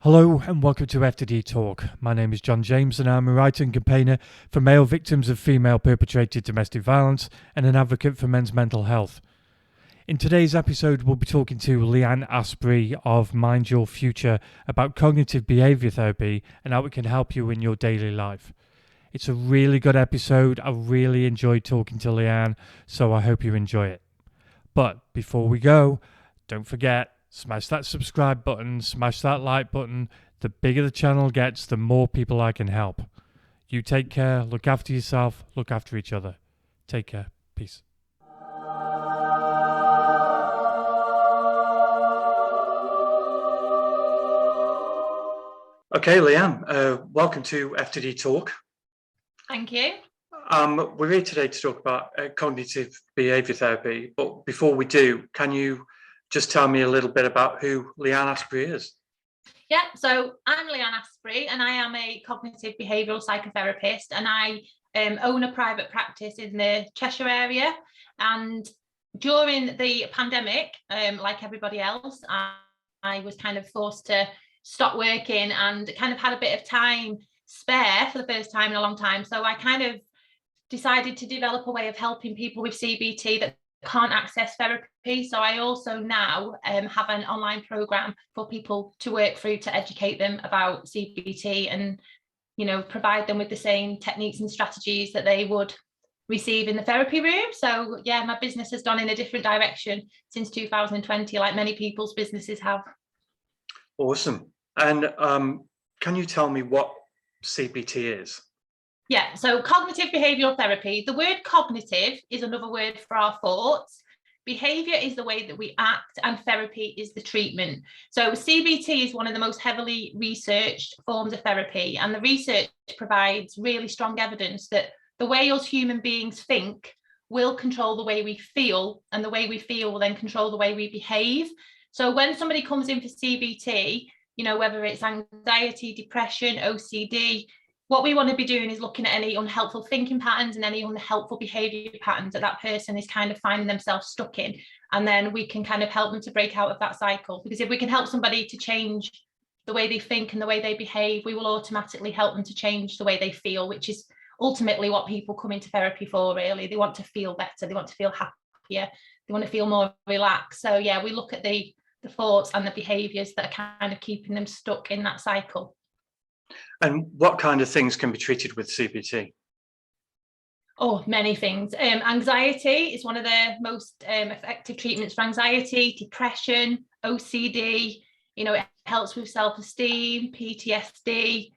Hello and welcome to FTD Talk. My name is John James and I'm a writer and campaigner for male victims of female perpetrated domestic violence and an advocate for men's mental health. In today's episode, we'll be talking to Leanne Astbury of Mind Your Future about cognitive behaviour therapy and how it can help you in your daily life. It's a really good episode. I really enjoyed talking to Leanne, so I hope you enjoy it. But before we go, don't forget, smash that subscribe button, smash that like button. The bigger the channel gets, the more people I can help. You take care, look after yourself, look after each other. Take care. Peace. Okay, Leanne, welcome to FTD Talk. Thank you. We're here today to talk about cognitive behaviour therapy, but before we do, can you just tell me a little bit about who Leanne Astbury is? Yeah, so I'm Leanne Astbury and I am a cognitive behavioural psychotherapist, and I own a private practice in the Cheshire area. And during the pandemic, like everybody else, I was kind of forced to stop working and kind of had a bit of time spare for the first time in a long time. So I kind of decided to develop a way of helping people with CBT that can't access therapy. So I also now have an online program for people to work through to educate them about CBT and, you know, provide them with the same techniques and strategies that they would receive in the therapy room. So yeah, my business has gone in a different direction since 2020, like many people's businesses have. Awesome. And can you tell me what CBT is? Yeah, so cognitive behavioural therapy, the word cognitive is another word for our thoughts. Behaviour is the way that we act, and therapy is the treatment. So CBT is one of the most heavily researched forms of therapy, and the research provides really strong evidence that the way us human beings think will control the way we feel, and the way we feel will then control the way we behave. So when somebody comes in for CBT, you know, whether it's anxiety, depression, OCD, what we want to be doing is looking at any unhelpful thinking patterns and any unhelpful behaviour patterns that that person is kind of finding themselves stuck in. And then we can kind of help them to break out of that cycle. Because if we can help somebody to change the way they think and the way they behave, we will automatically help them to change the way they feel, which is ultimately what people come into therapy for, really. They want to feel better. They want to feel happier. They want to feel more relaxed. So yeah, we look at the thoughts and the behaviours that are kind of keeping them stuck in that cycle. And what kind of things can be treated with CBT? Oh, many things. Anxiety is one of the most effective treatments for anxiety, depression, OCD. You know, it helps with self-esteem, PTSD,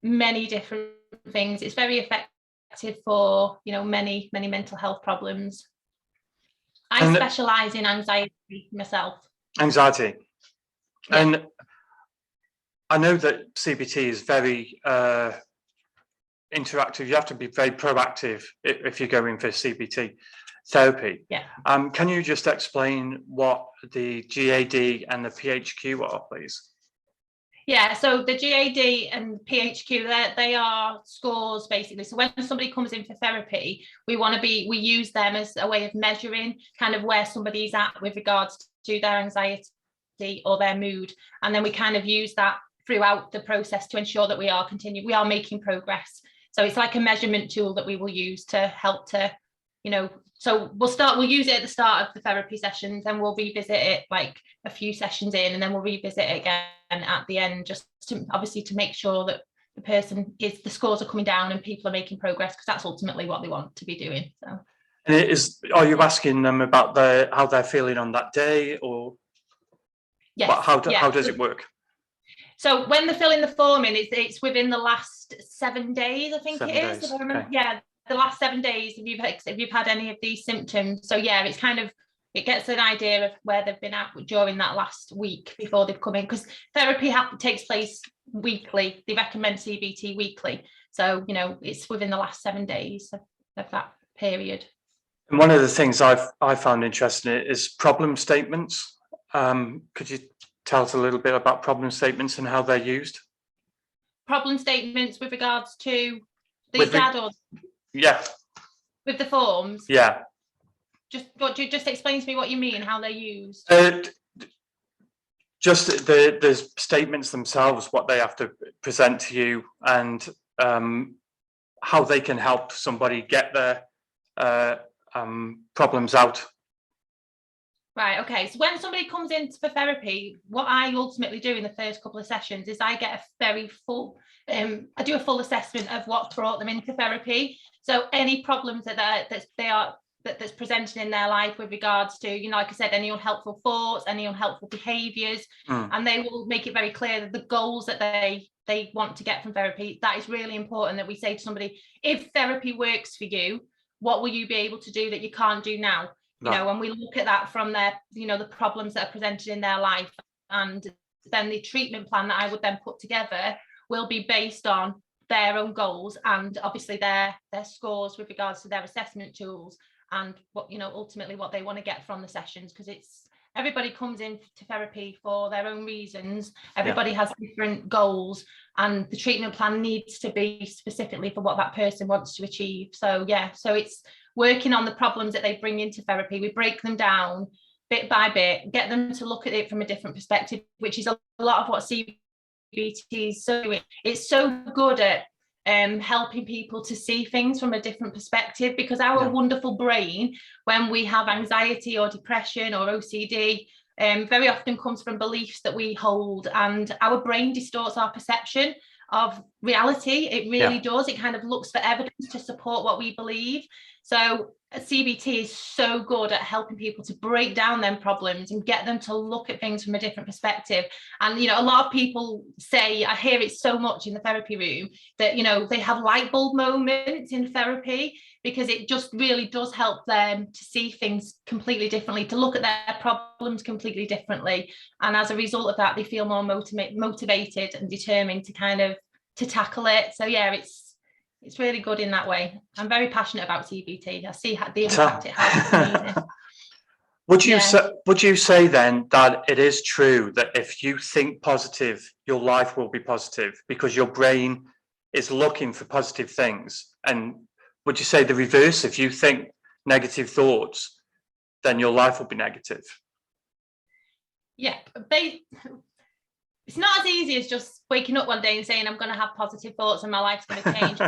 many different things. It's very effective for, you know, many mental health problems. I specialise in anxiety myself. Anxiety. Yeah. And I know that CBT is very interactive. You have to be very proactive if you're going for CBT therapy. Yeah. Can you just explain what the GAD and the PHQ are, please? Yeah, so the GAD and PHQ, they are scores basically. So when somebody comes in for therapy, we use them as a way of measuring kind of where somebody's at with regards to their anxiety or their mood. And then we kind of use that throughout the process to ensure that we are making progress. So it's like a measurement tool that we will use to help to, you know, so we'll use it at the start of the therapy sessions, and we'll revisit it like a few sessions in, and then we'll revisit it again at the end, just to obviously to make sure that the scores are coming down and people are making progress, because that's ultimately what they want to be doing. So. And are you asking them about how they're feeling on that day, or yes, how does it work? So when they're filling the form in, it's within the last 7 days, I think 7 it is. days. If I remember. Okay. Yeah, the last 7 days, if you've had any of these symptoms. So yeah, it's kind of, it gets an idea of where they've been at during that last week before they've come in, because therapy takes place weekly. They recommend CBT weekly. So, you know, it's within the last 7 days of that period. And one of the things I found interesting is problem statements. Could you tell us a little bit about problem statements and how they're used? Problem statements with regards to the GAD or yeah, with the forms. Yeah. Just explain to me what you mean, how they're used. just the statements themselves, what they have to present to you, and how they can help somebody get their problems out. Right, okay. So when somebody comes in for therapy, what I ultimately do in the first couple of sessions is I get a very full, I do a full assessment of what brought them into therapy. So any problems that's presented in their life with regards to, you know, like I said, any unhelpful thoughts, any unhelpful behaviours, and they will make it very clear that the goals that they want to get from therapy, that is really important, that we say to somebody, if therapy works for you, what will you be able to do that you can't do now? You know, and we look at that from their, you know, the problems that are presented in their life, and then the treatment plan that I would then put together will be based on their own goals and obviously their scores with regards to their assessment tools, and what, you know, ultimately what they want to get from the sessions, because it's everybody comes in to therapy for their own reasons. Everybody has different goals, and the treatment plan needs to be specifically for what that person wants to achieve. So so it's working on the problems that they bring into therapy. We break them down bit by bit, get them to look at it from a different perspective, which is a lot of what CBT is doing. It's so good at helping people to see things from a different perspective, because our wonderful brain, when we have anxiety or depression or OCD, very often comes from beliefs that we hold, and our brain distorts our perception of reality. It really does. It kind of looks for evidence to support what we believe. So CBT is so good at helping people to break down them problems and get them to look at things from a different perspective. And, you know, a lot of people say, I hear it so much in the therapy room, that, you know, they have light bulb moments in therapy, because it just really does help them to see things completely differently, to look at their problems completely differently. And as a result of that, they feel more motivated and determined to kind of to tackle it. So it's really good in that way. I'm very passionate about CBT. I see the impact it has. Would you say then that it is true that if you think positive, your life will be positive, because your brain is looking for positive things? And would you say the reverse? If you think negative thoughts, then your life will be negative? Yeah, it's not as easy as just waking up one day and saying, I'm going to have positive thoughts and my life's going to change.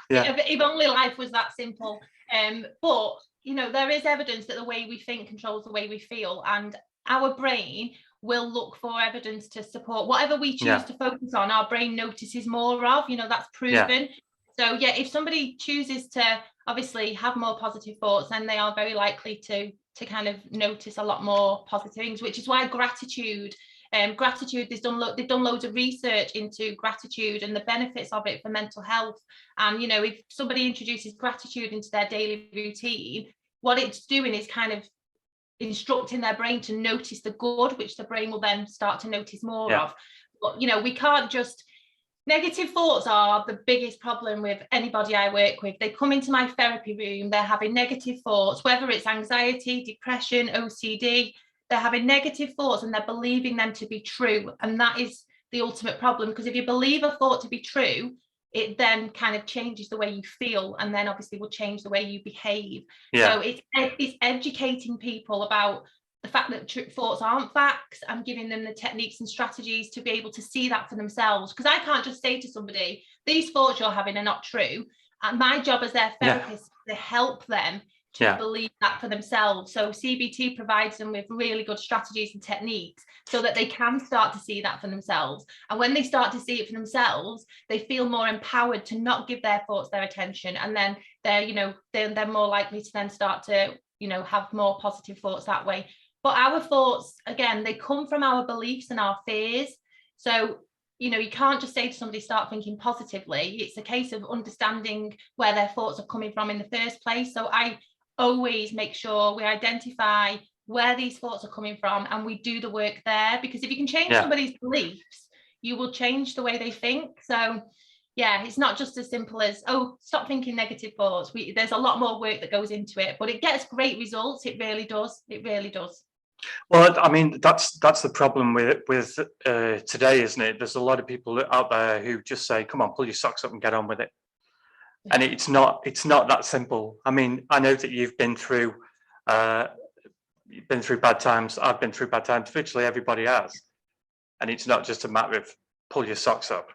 If only life was that simple. But, you know, there is evidence that the way we think controls the way we feel, and our brain will look for evidence to support whatever we choose to focus on. Our brain notices more of, you know, that's proven. So if somebody chooses to obviously have more positive thoughts, then they are very likely to kind of notice a lot more positive things, which is why gratitude, they've done loads of research into gratitude and the benefits of it for mental health. And, you know, if somebody introduces gratitude into their daily routine, what it's doing is kind of instructing their brain to notice the good, which the brain will then start to notice more of. But, you know, we can't just... Negative thoughts are the biggest problem with anybody I work with. They come into my therapy room, they're having negative thoughts, whether it's anxiety, depression, OCD, they're having negative thoughts and they're believing them to be true. And that is the ultimate problem, because if you believe a thought to be true, it then kind of changes the way you feel, and then obviously will change the way you behave. So it's educating people about the fact that thoughts aren't facts, and giving them the techniques and strategies to be able to see that for themselves. Because I can't just say to somebody, these thoughts you're having are not true. And my job as their therapist is to help them to believe that for themselves. So CBT provides them with really good strategies and techniques so that they can start to see that for themselves. And when they start to see it for themselves, they feel more empowered to not give their thoughts their attention. And then they're more likely to then start to, you know, have more positive thoughts that way. But our thoughts, again, they come from our beliefs and our fears. So, you know, you can't just say to somebody, start thinking positively. It's a case of understanding where their thoughts are coming from in the first place. So I always make sure we identify where these thoughts are coming from, and we do the work there. Because if you can change somebody's beliefs, you will change the way they think. So it's not just as simple as, stop thinking negative thoughts. There's a lot more work that goes into it, but it gets great results. It really does. It really does. Well, I mean, that's the problem with today, isn't it? There's a lot of people out there who just say, come on, pull your socks up and get on with it. And it's not that simple. I mean, I know that you've been through bad times. I've been through bad times. Virtually everybody has. and it's not just a matter of pull your socks up.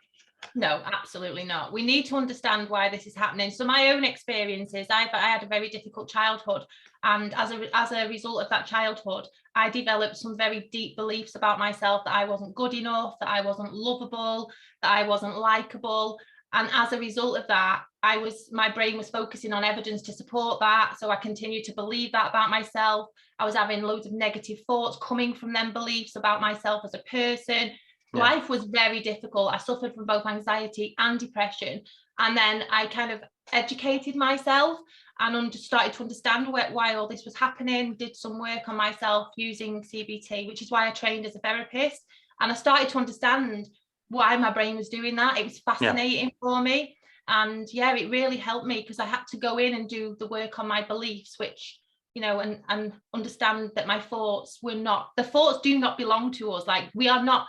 No, absolutely not. We need to understand why this is happening. So my own experiences, I had a very difficult childhood, and as a result of that childhood, I developed some very deep beliefs about myself, that I wasn't good enough, that I wasn't lovable, that I wasn't likable. And as a result of that, my brain was focusing on evidence to support that. So I continued to believe that about myself. I was having loads of negative thoughts coming from them beliefs about myself as a person. Yeah. Life was very difficult. I suffered from both anxiety and depression. And then I kind of educated myself and started to understand why all this was happening, did some work on myself using CBT, which is why I trained as a therapist. And I started to understand why my brain was doing that. It was fascinating for me. And yeah, it really helped me, because I had to go in and do the work on my beliefs, which, you know, and understand that my thoughts the thoughts do not belong to us. Like, we are not,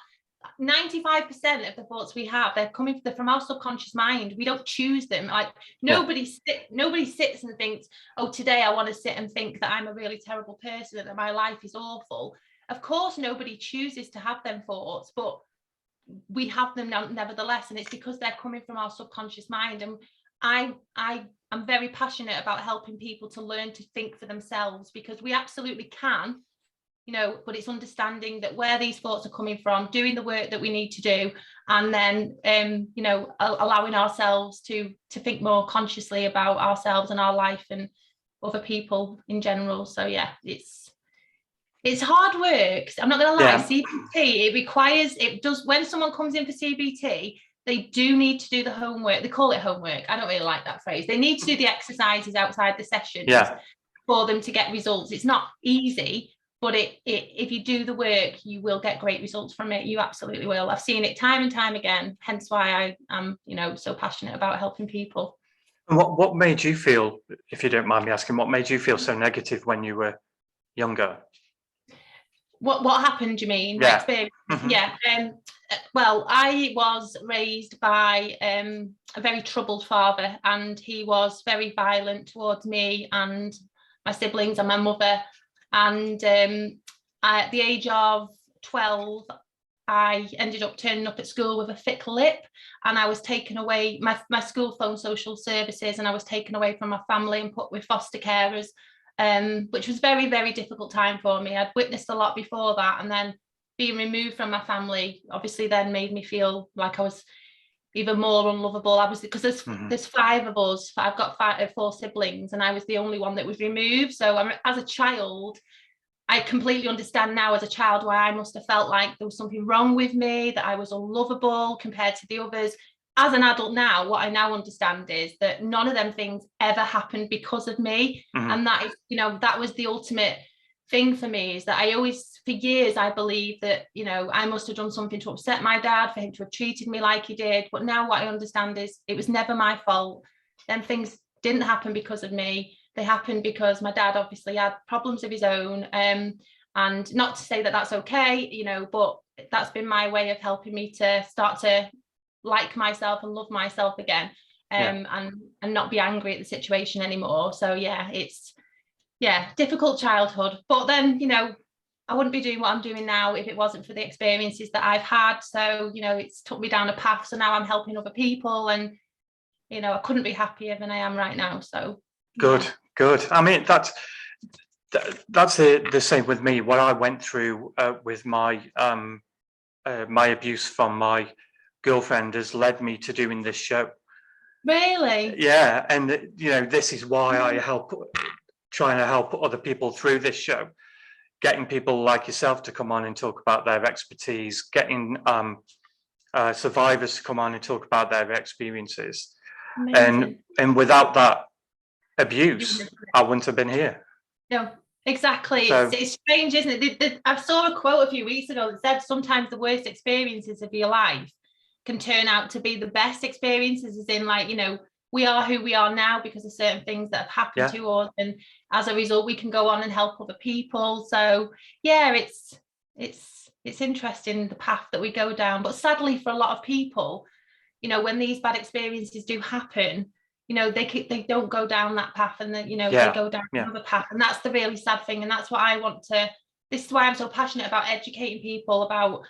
95% of the thoughts we have, they're from our subconscious mind. We don't choose them. Like, nobody sits and thinks, oh, today I want to sit and think that I'm a really terrible person, that my life is awful. Of course, nobody chooses to have them thoughts, but we have them nevertheless, and it's because they're coming from our subconscious mind. And I'm very passionate about helping people to learn to think for themselves, because we absolutely can, you know, but it's understanding that where these thoughts are coming from, doing the work that we need to do, and then you know, allowing ourselves to think more consciously about ourselves and our life and other people in general. So yeah, it's hard work. I'm not going to lie. CBT, it does, when someone comes in for CBT, they do need to do the homework. They call it homework. I don't really like that phrase. They need to do the exercises outside the session for them to get results. It's not easy, but if you do the work, you will get great results from it. You absolutely will. I've seen it time and time again, hence why I am, you know, so passionate about helping people. And what made you feel, if you don't mind me asking, what made you feel so negative when you were younger? What happened, you mean? My experience? Mm-hmm. Well, I was raised by a very troubled father, and he was very violent towards me and my siblings and my mother. And at the age of 12, I ended up turning up at school with a thick lip, and I was taken away. My school phoned social services, and I was taken away from my family and put with foster carers. Which was very, very difficult time for me. I'd witnessed a lot before that, and then being removed from my family obviously then made me feel like I was even more unlovable. Because there's five of us. I've got four siblings, and I was the only one that was removed. So as a child, I completely understand now as a child why I must have felt like there was something wrong with me, that I was unlovable compared to the others. As an adult now, what I now understand is that none of them things ever happened because of me. Mm-hmm. And that is, you know, that was the ultimate thing for me, is that I always, for years, I believed that, you know, I must have done something to upset my dad for him to have treated me like he did. But now what I understand is it was never my fault. Them things didn't happen because of me. They happened because my dad obviously had problems of his own. And not to say that that's okay, you know, but that's been my way of helping me to start to like myself and love myself again, and not be angry at the situation anymore. So yeah, it's difficult childhood, but then, you know, I wouldn't be doing what I'm doing now if it wasn't for the experiences that I've had. So, you know, it's took me down a path, so now I'm helping other people, and, you know, I couldn't be happier than I am right now. So good. I mean, that's the same with me. What I went through with my my abuse from my girlfriend has led me to doing this show. Really? Yeah, and you know, this is why I trying to help other people through this show, getting people like yourself to come on and talk about their expertise, getting survivors to come on and talk about their experiences. Amazing. And without that abuse, I wouldn't have been here. No, exactly. So, it's strange, isn't it? I saw a quote a few weeks ago that said sometimes the worst experiences of your life can turn out to be the best experiences, as in, like, you know, we are who we are now because of certain things that have happened to us, and as a result we can go on and help other people. So yeah, it's interesting the path that we go down. But sadly for a lot of people, you know, when these bad experiences do happen, you know, they don't go down that path, and then, you know, they go down another path, and that's the really sad thing. And that's what I want to, this is why I'm so passionate about educating people about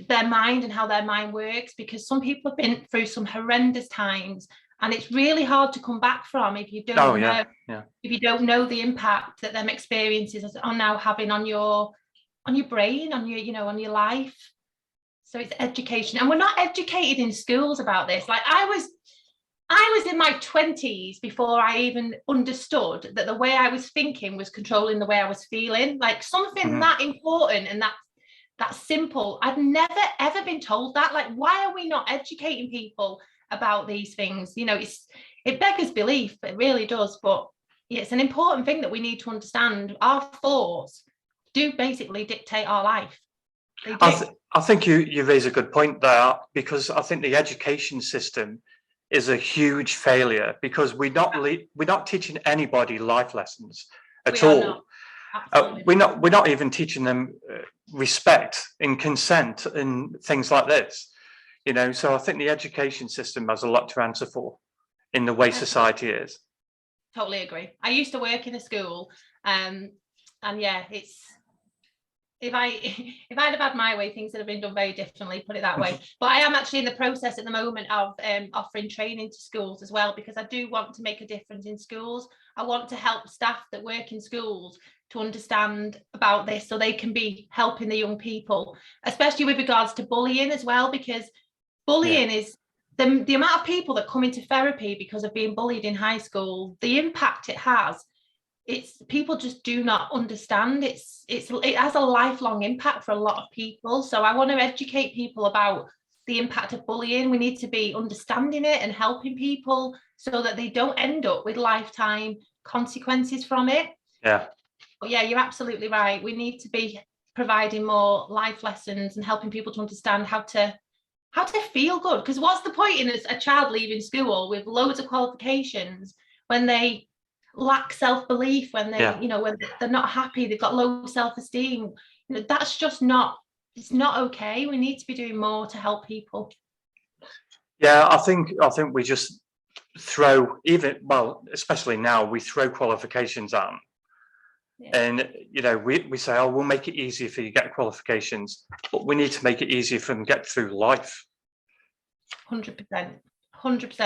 their mind and how their mind works, because some people have been through some horrendous times, and it's really hard to come back from if you don't know if you don't know the impact that them experiences are now having on your brain, on your on your life. So it's education, and we're not educated in schools about this. Like I was in my 20s before I even understood that the way I was thinking was controlling the way I was feeling. Like something that important and that simple. I've never ever been told that. Like, why are we not educating people about these things? It beggars belief, it really does. But yeah, it's an important thing that we need to understand. Our thoughts do basically dictate our life. They do. I think you raise a good point there, because I think the education system is a huge failure, because we're not teaching anybody life lessons at all. We're not even teaching them respect and consent and things like this. So I think the education system has a lot to answer for in the way society is. Totally agree. I used to work in a school, and yeah, it's if I'd have had my way, things would have been done very differently, put it that way. But I am actually in the process at the moment of offering training to schools as well, because I do want to make a difference in schools. I want to help staff that work in schools to understand about this, so they can be helping the young people, especially with regards to bullying as well, because bullying is the amount of people that come into therapy because of being bullied in high school, the impact it has. It's people just do not understand. It has a lifelong impact for a lot of people. So I want to educate people about the impact of bullying. We need to be understanding it and helping people so that they don't end up with lifetime consequences from it. Yeah. But yeah, you're absolutely right. We need to be providing more life lessons and helping people to understand how to feel good. Because what's the point in a child leaving school with loads of qualifications when they lack self-belief, when they when they're not happy, they've got low self-esteem? That's just it's not okay. We need to be doing more to help people. Yeah, I think we just throw, especially now, we throw qualifications at them. And we say, oh, we'll make it easier for you to get qualifications, but we need to make it easier for them to get through life. 100%,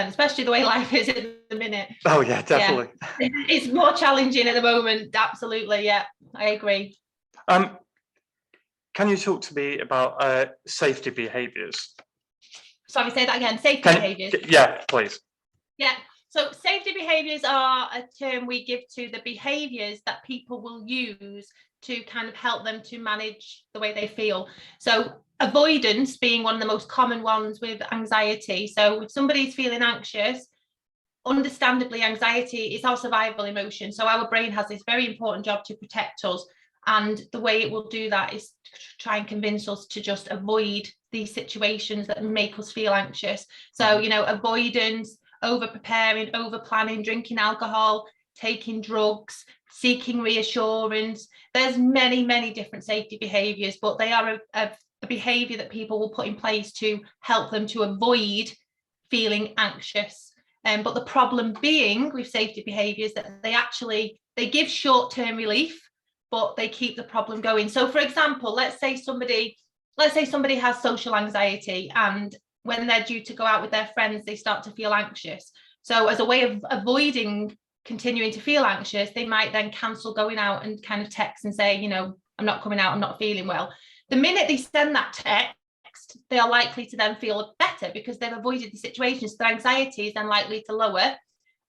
especially the way life is at the minute. Oh yeah, definitely. Yeah. It's more challenging at the moment. Absolutely, yeah, I agree. Can you talk to me about safety behaviours? Sorry, say that again. Safety behaviours. Yeah, please. Yeah. So safety behaviours are a term we give to the behaviours that people will use to kind of help them to manage the way they feel. So avoidance being one of the most common ones with anxiety. So if somebody's feeling anxious, understandably, anxiety is our survival emotion. So our brain has this very important job to protect us. And the way it will do that is to try and convince us to just avoid these situations that make us feel anxious. So, avoidance, over preparing, over planning, drinking alcohol, taking drugs, seeking reassurance. There's many, many different safety behaviours, but they are a behaviour that people will put in place to help them to avoid feeling anxious. But the problem being with safety behaviours that they give short-term relief, but they keep the problem going. So, for example, let's say somebody has social anxiety, and when they're due to go out with their friends, they start to feel anxious. So as a way of avoiding continuing to feel anxious, they might then cancel going out and kind of text and say, I'm not coming out, I'm not feeling well. The minute they send that text, they are likely to then feel better because they've avoided the situation. So their anxiety is then likely to lower.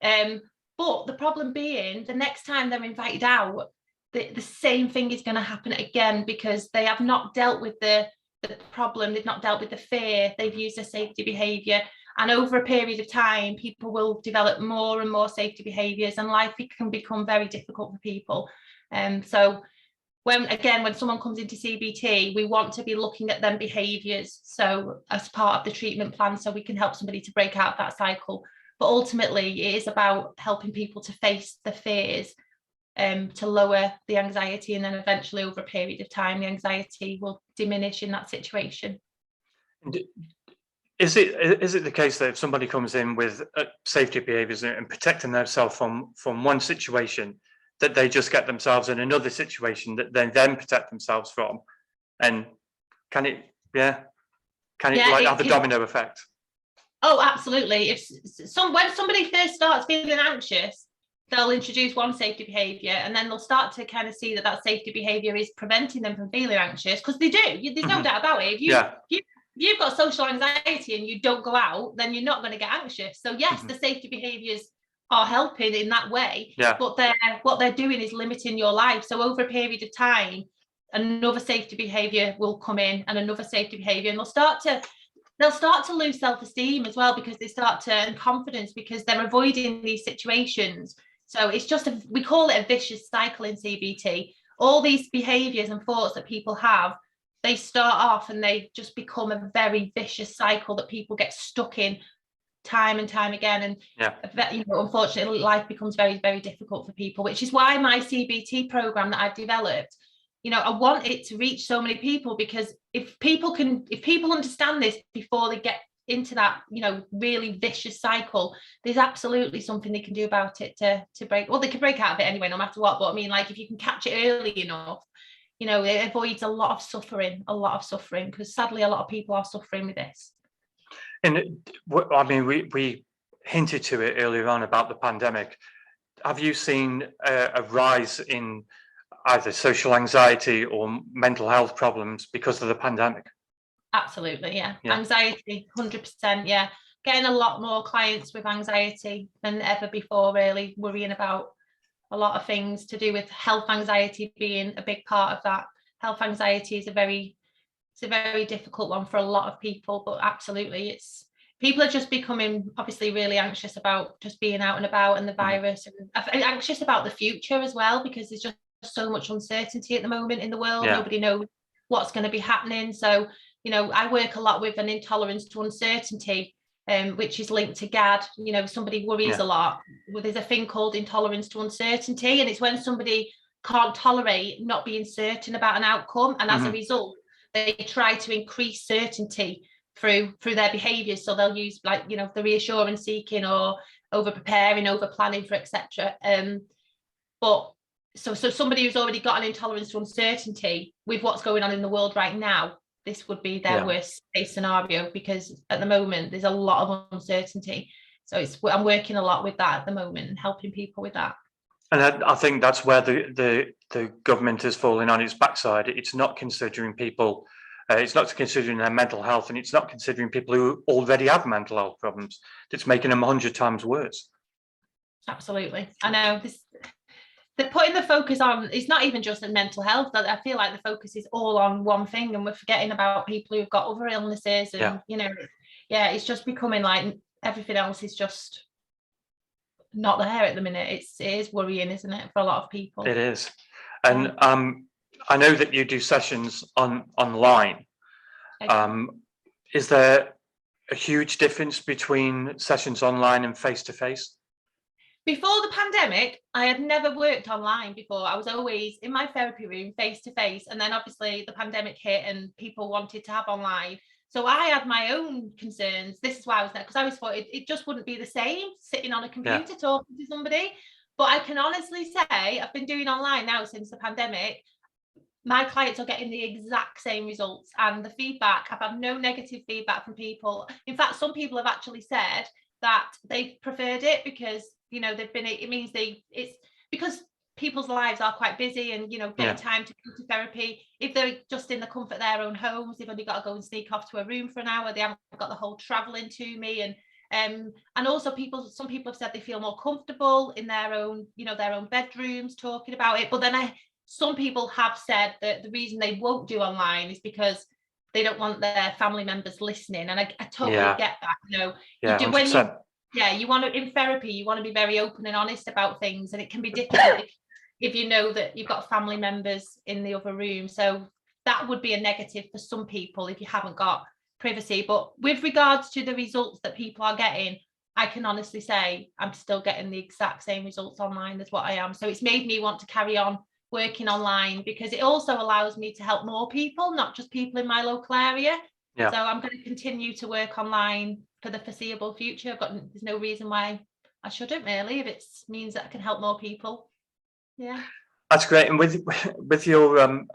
But the problem being, the next time they're invited out, the same thing is going to happen again, because they have not dealt with the problem, they've not dealt with the fear, they've used a safety behaviour, and over a period of time people will develop more and more safety behaviours, and life can become very difficult for people. So when someone comes into CBT, we want to be looking at them behaviours, so as part of the treatment plan, so we can help somebody to break out of that cycle. But ultimately it is about helping people to face the fears, to lower the anxiety, and then eventually over a period of time the anxiety will diminish in that situation. Is it the case that if somebody comes in with safety behaviours and protecting themselves from one situation, that they just get themselves in another situation that they then protect themselves from? And can it, yeah, Can it like have a domino effect? Oh, absolutely. When somebody first starts feeling anxious, they'll introduce one safety behaviour, and then they'll start to kind of see that safety behaviour is preventing them from feeling anxious, because they do. There's no doubt about it. If you've got social anxiety and you don't go out, then you're not going to get anxious. So yes, the safety behaviours are helping in that way, but what they're doing is limiting your life. So over a period of time, another safety behaviour will come in, and another safety behaviour, and they'll start to lose self-esteem as well, because they start to, and confidence, because they're avoiding these situations. So it's just we call it a vicious cycle in CBT. All these behaviours and thoughts that people have, they start off and they just become a very vicious cycle that people get stuck in time and time again. And unfortunately, life becomes very, very difficult for people, which is why my CBT program that I've developed, I want it to reach so many people, because if people understand this before they get into that, really vicious cycle, there's absolutely something they can do about it to break. Well, they can break out of it anyway, no matter what. But I mean, like, if you can catch it early enough, it avoids a lot of suffering, because sadly, a lot of people are suffering with this. And I mean, we hinted to it earlier on about the pandemic. Have you seen a rise in either social anxiety or mental health problems because of the pandemic? Absolutely, yeah. Anxiety, 100%, yeah. Getting a lot more clients with anxiety than ever before, really worrying about a lot of things to do with health anxiety being a big part of that. Health anxiety is a very difficult one for a lot of people, but absolutely, people are just becoming obviously really anxious about just being out and about, and the virus, and anxious about the future as well, because there's just so much uncertainty at the moment in the world. Nobody knows what's going to be happening. So I work a lot with an intolerance to uncertainty, which is linked to GAD. Somebody worries a lot. Well, there's a thing called intolerance to uncertainty, and it's when somebody can't tolerate not being certain about an outcome, and as a result, they try to increase certainty through their behaviours. So they'll use, like, the reassurance seeking, or over preparing, over planning for etc. But so somebody who's already got an intolerance to uncertainty, with what's going on in the world right now, this would be their worst case scenario, because at the moment there's a lot of uncertainty. So I'm working a lot with that at the moment and helping people with that. And I think that's where the government is falling on its backside. It's not considering people, it's not considering their mental health, and it's not considering people who already have mental health problems. It's making them 100 times worse. Absolutely. I know they're putting the focus on, it's not even just in mental health. I feel like the focus is all on one thing, and we're forgetting about people who've got other illnesses, and it's just becoming like everything else is just not there at the minute. It is worrying, isn't it, for a lot of people? It is. And I know that you do sessions online. Okay. Is there a huge difference between sessions online and face-to-face? Before the pandemic, I had never worked online before. I was always in my therapy room face to face. And then obviously the pandemic hit and people wanted to have online. So I had my own concerns. This is why I was there, because I always thought it just wouldn't be the same sitting on a computer talking to somebody. But I can honestly say I've been doing online now since the pandemic. My clients are getting the exact same results, and the feedback, I've had no negative feedback from people. In fact, some people have actually said that they've preferred it, because it means it's because people's lives are quite busy, and getting time to go to therapy, if they're just in the comfort of their own homes, they've only got to go and sneak off to a room for an hour, they haven't got the whole traveling to me. And also some people have said they feel more comfortable in their own bedrooms talking about it. But then some people have said that the reason they won't do online is because they don't want their family members listening, and I totally get that. You do, when you want to, in therapy, you want to be very open and honest about things, and it can be difficult if you know that you've got family members in the other room. So that would be a negative for some people if you haven't got privacy. But with regards to the results that people are getting, I can honestly say I'm still getting the exact same results online as what I am. So it's made me want to carry on working online, because it also allows me to help more people, not just people in my local area. So I'm going to continue to work online for the foreseeable future. There's no reason why I shouldn't, really, if it means that I can help more people. That's great. And with your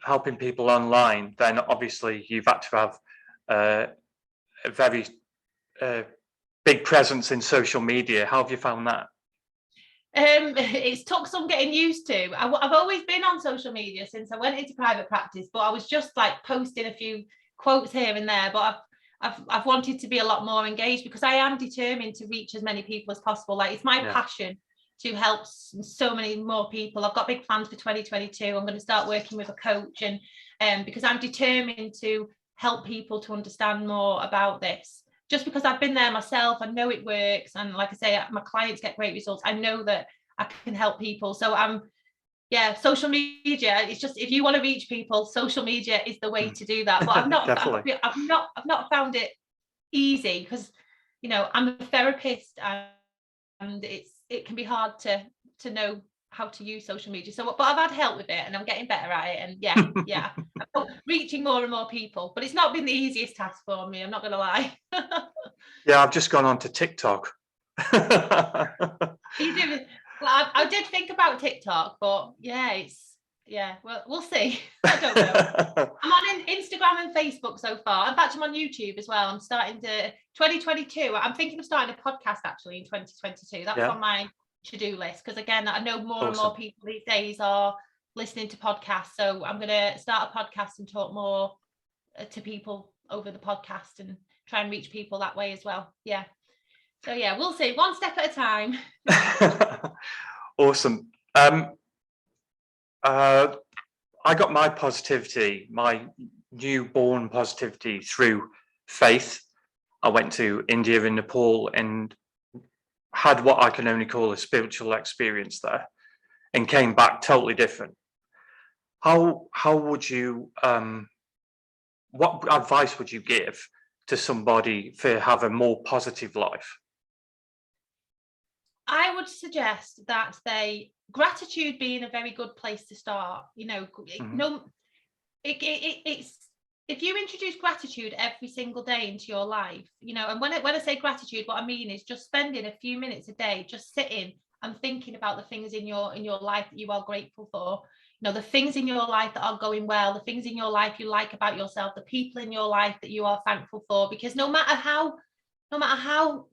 helping people online, then obviously you've had to have a very big presence in social media. How have you found that? It's took some getting used to. I've always been on social media since I went into private practice, but I was just like posting a few quotes here and there. But I've wanted to be a lot more engaged because I am determined to reach as many people as possible. Like, it's my passion to help so many more people. I've got big plans for 2022. I'm going to start working with a coach, and because I'm determined to help people to understand more about this. Just because I've been there myself, I know it works. And like I say, my clients get great results. I know that I can help people. So social media, it's just, if you want to reach people, social media is the way to do that. But I've not found it easy because, you know, I'm a therapist, and it can be hard to know how to use social media. So, but I've had help with it, and I'm getting better at it. And I'm reaching more and more people, but it's not been the easiest task for me, I'm not gonna lie. Yeah, I've just gone on to TikTok. You do. Well, I did think about TikTok, but well, we'll see. I don't know. I'm on Instagram and Facebook so far. In fact, I'm on YouTube as well. I'm starting to 2022. I'm thinking of starting a podcast actually in 2022. That's on my to-do list, because again, I know more and more people these days are listening to podcasts. So I'm going to start a podcast and talk more to people over the podcast and try and reach people that way as well. Yeah. So yeah, we'll see. One step at a time. Awesome. I got my positivity, my newborn positivity, through faith. I went to India and Nepal and had what I can only call a spiritual experience there, and came back totally different. How would you, what advice would you give to somebody to have a more positive life? I would suggest that gratitude being a very good place to start. You know, it's, if you introduce gratitude every single day into your life, you know, and when I say gratitude, what I mean is just spending a few minutes a day just sitting and thinking about the things in your life that you are grateful for. You know, the things in your life that are going well, the things in your life you like about yourself, the people in your life that you are thankful for. Because no matter how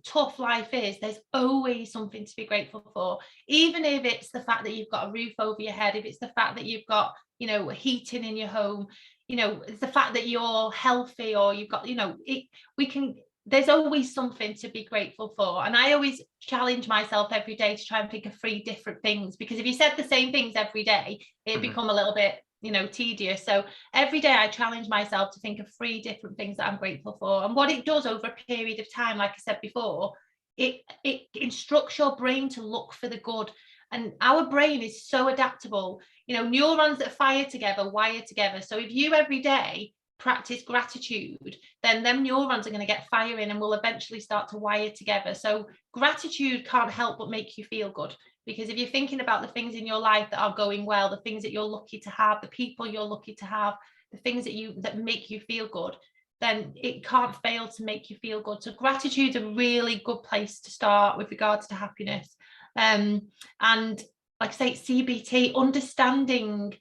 tough life is, there's always something to be grateful for. Even if it's the fact that you've got a roof over your head, if it's the fact that you've got, you know, heating in your home, you know, it's the fact that you're healthy, or you've got, you know, there's always something to be grateful for. And I always challenge myself every day to try and think of 3 different things, because if you said the same things every day, it'd become a little bit, you know, tedious. So every day I challenge myself to think of 3 different things that I'm grateful for. And what it does over a period of time, like I said before, it instructs your brain to look for the good. And our brain is so adaptable. You know, neurons that fire together wire together. So if you every day practice gratitude, then them neurons are going to get firing and will eventually start to wire together. So gratitude can't help but make you feel good, because if you're thinking about the things in your life that are going well, the things that you're lucky to have, the people you're lucky to have, the things that make you feel good, then it can't fail to make you feel good. So gratitude's a really good place to start with regards to happiness. And like I say, CBT, understanding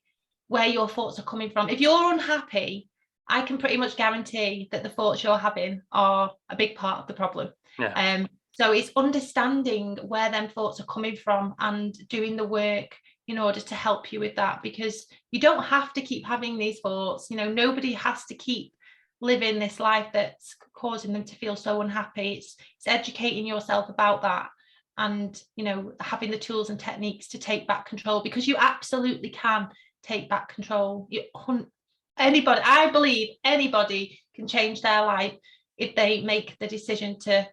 where your thoughts are coming from. If you're unhappy, I can pretty much guarantee that the thoughts you're having are a big part of the problem. Yeah. So it's understanding where them thoughts are coming from and doing the work in order to help you with that, because you don't have to keep having these thoughts. You know, nobody has to keep living this life that's causing them to feel so unhappy. It's educating yourself about that, and, you know, having the tools and techniques to take back control, because you absolutely can take back control. I believe anybody can change their life if they make the decision to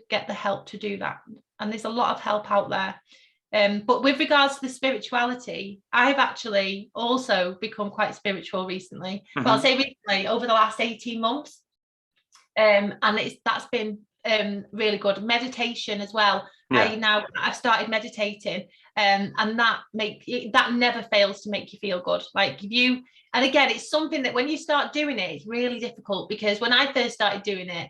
get the help to do that. And there's a lot of help out there. But with regards to the spirituality, I've actually also become quite spiritual recently. Well, I'll say recently, over the last 18 months. And that's been really good. Meditation as well. Yeah. I've started meditating, and that never fails to make you feel good. Like and again, it's something that when you start doing it, it's really difficult, because when I first started doing it,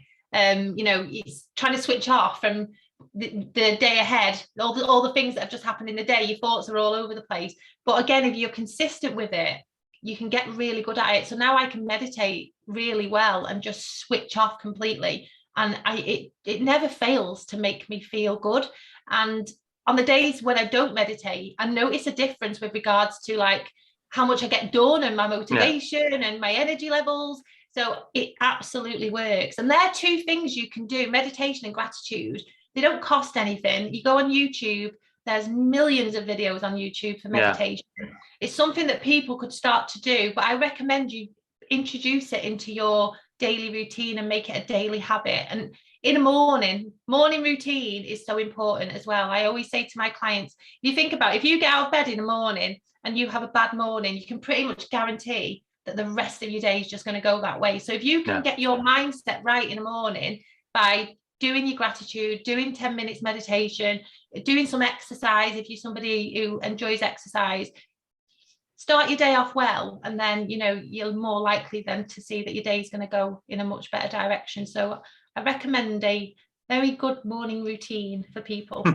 you know, it's trying to switch off from the day ahead, all the things that have just happened in the day. Your thoughts are all over the place. But again, if you're consistent with it, you can get really good at it. So now I can meditate really well and just switch off completely. And it never fails to make me feel good. And on the days when I don't meditate, I notice a difference with regards to like how much I get done and my motivation and my energy levels. So it absolutely works. And there are two things you can do: meditation and gratitude. They don't cost anything. You go on YouTube, there's millions of videos on YouTube for meditation. It's something that people could start to do, but I recommend you introduce it into your daily routine and make it a daily habit. And in a morning routine is so important as well. I always say to my clients, you think about, if you get out of bed in the morning and you have a bad morning, you can pretty much guarantee that the rest of your day is just going to go that way. So if you can get your mindset right in the morning by doing your gratitude, doing 10 minutes meditation, doing some exercise, if you're somebody who enjoys exercise, start your day off well, and then you're more likely then to see that your day is going to go in a much better direction. So I recommend a very good morning routine for people.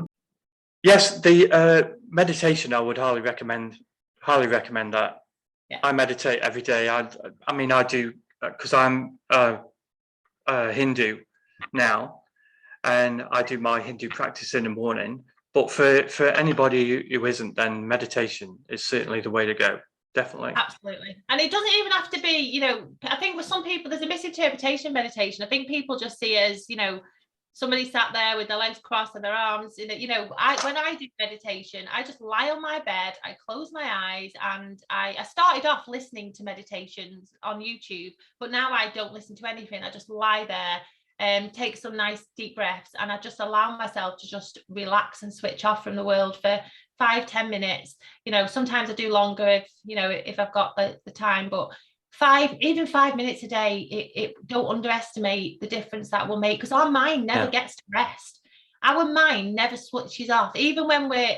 Yes, the meditation, I would highly recommend that. I meditate every day. I mean I do, because I'm Hindu now, and I do my Hindu practice in the morning. But for anybody who isn't, then meditation is certainly the way to go. Definitely. Absolutely. And it doesn't even have to be, I think with some people, there's a misinterpretation of meditation. I think people just see it as, somebody sat there with their legs crossed and their arms, when I do meditation, I just lie on my bed, I close my eyes, and I started off listening to meditations on YouTube, but now I don't listen to anything. I just lie there, take some nice deep breaths, and I just allow myself to just relax and switch off from the world for 5-10 minutes. Sometimes I do longer if I've got the time, but 5 minutes a day, it don't underestimate the difference that will make, because our mind never gets to rest. Our mind never switches off. Even when we're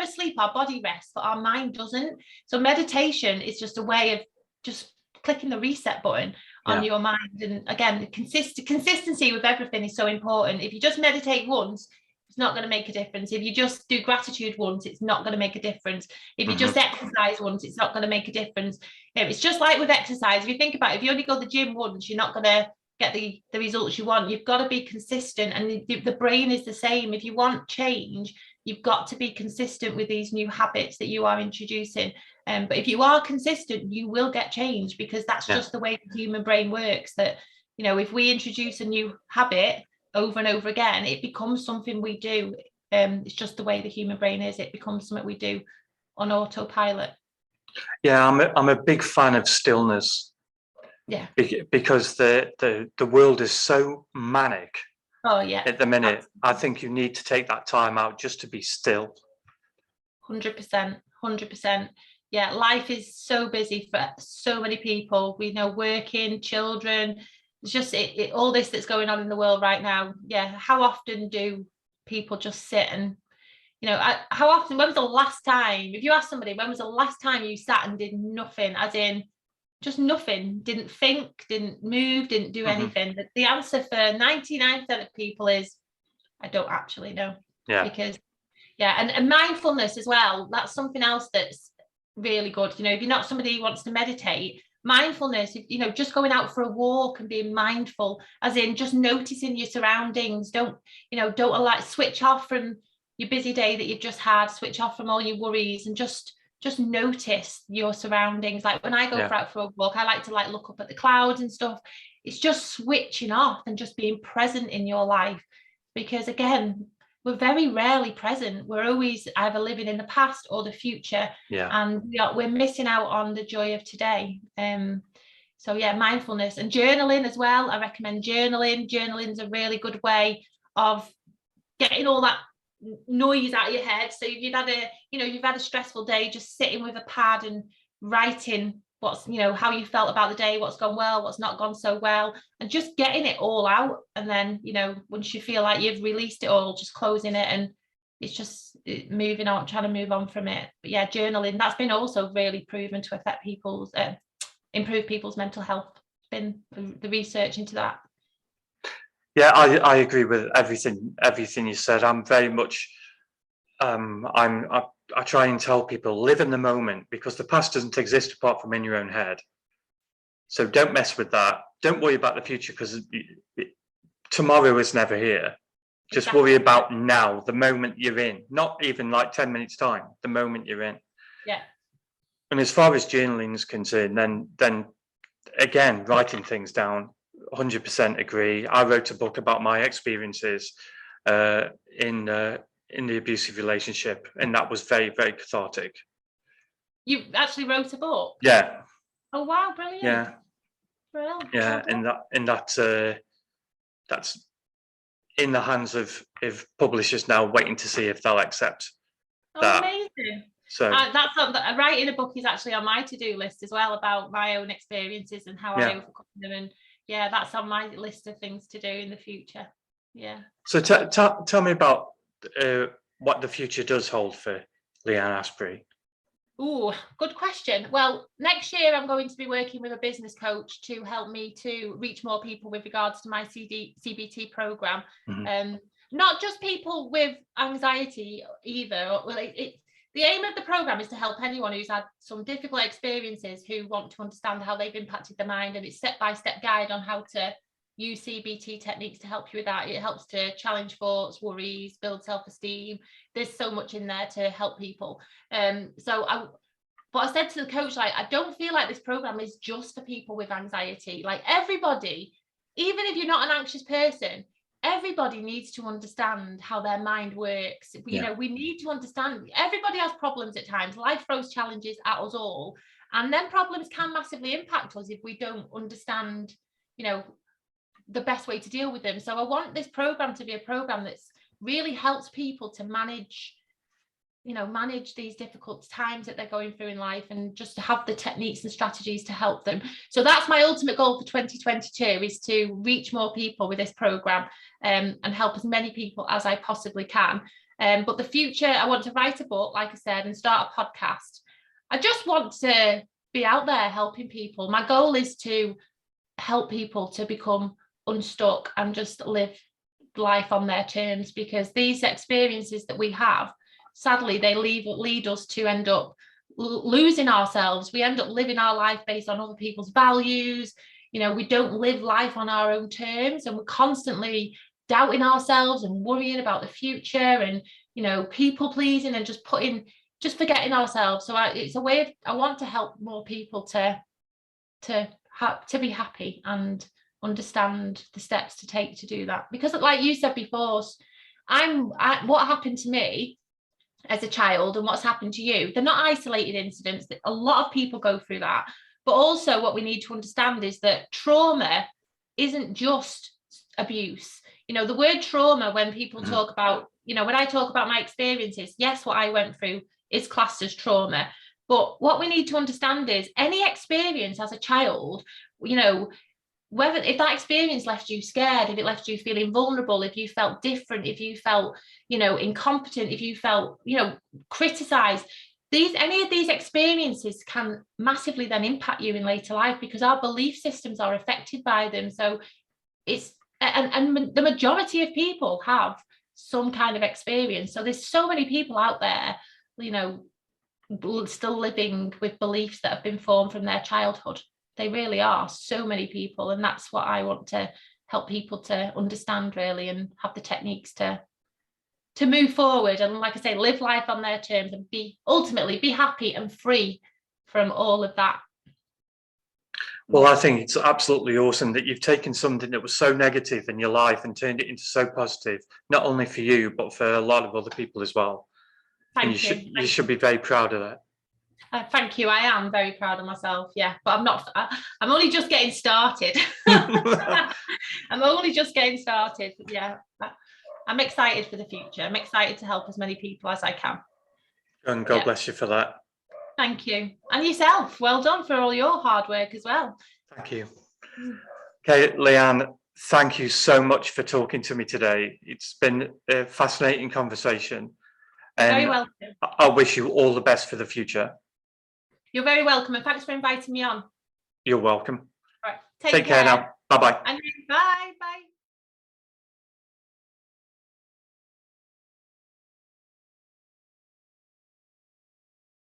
asleep, our body rests, but our mind doesn't. So meditation is just a way of just clicking the reset button on your mind. And again, consistency with everything is so important. If you just meditate once, it's not going to make a difference. If you just do gratitude once, it's not going to make a difference. If you just exercise once, it's not going to make a difference. It's just like with exercise. If you think about it, if you only go to the gym once, you're not going to get the results you want. You've got to be consistent, and the brain is the same. If you want change, you've got to be consistent with these new habits that you are introducing. But if you are consistent, you will get change, because that's just the way the human brain works. That if we introduce a new habit over and over again, it becomes something we do. It's just the way the human brain is. It becomes something we do on autopilot. I'm a big fan of stillness. Because the world is so manic at the minute. Absolutely. I think you need to take that time out just to be still. 100%. Life is so busy for so many people. We know, working, children, it's just all this that's going on in the world right now. How often do people just sit and how often, when was the last time, if you ask somebody, when was the last time you sat and did nothing, as in just nothing, didn't think, didn't move, didn't do anything? The answer for 99% of people is, I don't actually know. Because and mindfulness as well, that's something else that's really good. If you're not somebody who wants to meditate, mindfulness, just going out for a walk and being mindful, as in just noticing your surroundings. Don't allow, switch off from your busy day that you've just had, switch off from all your worries, and just notice your surroundings. Like when I go out for a walk, I like to look up at the clouds and stuff. It's just switching off and just being present in your life, because again, we're very rarely present. We're always either living in the past or the future, and we're missing out on the joy of today. So mindfulness and journaling as well. I recommend journaling. Journaling's a really good way of getting all that noise out of your head. So if you've had a stressful day, just sitting with a pad and writing what's how you felt about the day, what's gone well, what's not gone so well, and just getting it all out. And then once you feel like you've released it all, just closing it, and it's just moving on, trying to move on from it. But journaling, that's been also really proven to affect improve people's mental health. It's been the research into that. I agree with everything you said. I'm very much I try and tell people, live in the moment, because the past doesn't exist apart from in your own head. So don't mess with that. Don't worry about the future, because tomorrow is never here. Just Exactly. worry about now, the moment you're in, not even like 10 minutes time, the moment you're in. Yeah. And as far as journaling is concerned, then again, writing things down, 100% agree. I wrote a book about my experiences in the abusive relationship, and that was very, very cathartic. You actually wrote a book? Yeah. Oh wow, brilliant. Yeah. Brilliant. Yeah, and that's in the hands of publishers now, waiting to see if they'll accept that. Amazing. So that's writing a book is actually on my to-do list as well, about my own experiences and how I overcome them, and yeah, that's on my list of things to do in the future. Yeah. So tell me about what the future does hold for Leanne Astbury. Oh, good question. Well, next year I'm going to be working with a business coach to help me to reach more people with regards to my CBT program. Mm-hmm. Not just people with anxiety either. Well, the aim of the program is to help anyone who's had some difficult experiences, who want to understand how they've impacted the mind, and it's step-by-step guide on how to use CBT techniques to help you with that. It helps to challenge thoughts, worries, build self-esteem. There's so much in there to help people. But I said to the coach, like, I don't feel like this program is just for people with anxiety. Like, everybody, even if you're not an anxious person, everybody needs to understand how their mind works. You know, we need to understand, everybody has problems at times. Life throws challenges at us all, and then problems can massively impact us if we don't understand, you know, the best way to deal with them. So I want this program to be a program that's really helps people to manage these difficult times that they're going through in life, and just to have the techniques and strategies to help them. So that's my ultimate goal for 2022, is to reach more people with this program, and help as many people as I possibly can. But the future, I want to write a book, like I said, and start a podcast. I just want to be out there helping people. My goal is to help people to become unstuck and just live life on their terms, because these experiences that we have, sadly, they lead us to end up losing ourselves. We end up living our life based on other people's values. You know, we don't live life on our own terms, and we're constantly doubting ourselves and worrying about the future, and, you know, people pleasing, and just forgetting ourselves. So it's a way of, I want to help more people to be happy and understand the steps to take to do that. Because, like you said before, what happened to me as a child and what's happened to you, they're not isolated incidents. A lot of people go through that. But also, what we need to understand is that trauma isn't just abuse. You know, the word trauma, when people talk about, you know, when I talk about my experiences, yes, what I went through is classed as trauma. But what we need to understand is any experience as a child, you know, if that experience left you scared, if it left you feeling vulnerable, if you felt different, if you felt, you know, incompetent, if you felt, you know, criticized, any of these experiences can massively then impact you in later life, because our belief systems are affected by them. So and the majority of people have some kind of experience. So there's so many people out there, you know, still living with beliefs that have been formed from their childhood. They really are, so many people. And that's what I want to help people to understand, really, and have the techniques to move forward. And like I say, live life on their terms, and ultimately be happy and free from all of that. Well, I think it's absolutely awesome that you've taken something that was so negative in your life and turned it into so positive, not only for you, but for a lot of other people as well. Thank you. You should be very proud of that. Thank you. I am very proud of myself. Yeah, but I'm only just getting started. I'm only just getting started. Yeah, I'm excited for the future. I'm excited to help as many people as I can. And God bless you for that. Thank you. And yourself. Well done for all your hard work as well. Thank you. Okay, Leanne, thank you so much for talking to me today. It's been a fascinating conversation. And very welcome. I wish you all the best for the future. You're very welcome, and thanks for inviting me on. You're welcome. All right. Take care now. Bye-bye. And bye. Bye.